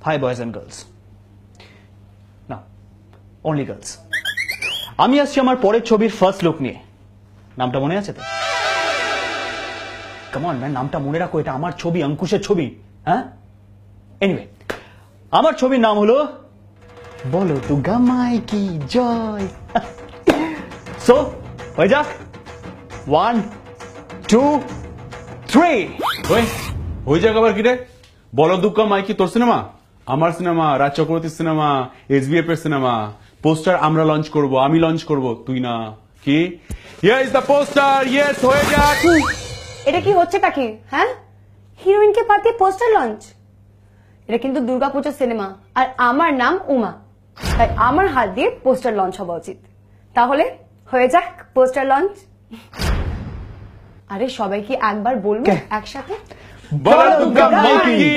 Hi boys and girls. No, only girls. আমি আসছি আমার পরের ছবির ফার্স্ট লুক নিয়ে। নামটা মনে আছে তো? কাম অন ম্যান, নামটা মনে রাখো, এটা আমার ছবি, অঙ্কুশের ছবি। হ্যাঁ, এনিওয়ে, আমার ছবির নাম হলো বলো দুর্গা মাই কি জয়। সো হয়ে যাক, 1 2 3। ওই জায়গা আবার কি রে? বলো দুর্গা মাই কি তোর সিনেমা? আমার সিনেমা, রাজ চক্রবর্তীর সিনেমা, SBF এর সিনেমা। পোস্টার আমরা লঞ্চ করব, আমি লঞ্চ করব, তুই না। কি? Here is the poster. Yes, হয়ে যাক। এটা কি হচ্ছেটা কি? হ্যাঁ, হিরোইনকে পাতে পোস্টার লঞ্চ? এটা কিন্তু দুর্গাপূজার সিনেমা, আর আমার নাম উমা, তাই আমার হাত দিয়ে পোস্টার লঞ্চ হওয়া উচিত। তাহলে হয়ে যাক পোস্টার লঞ্চ। আরে সবাই কি একবার বলবো একসাথে? বলো দুর্গা মাই কি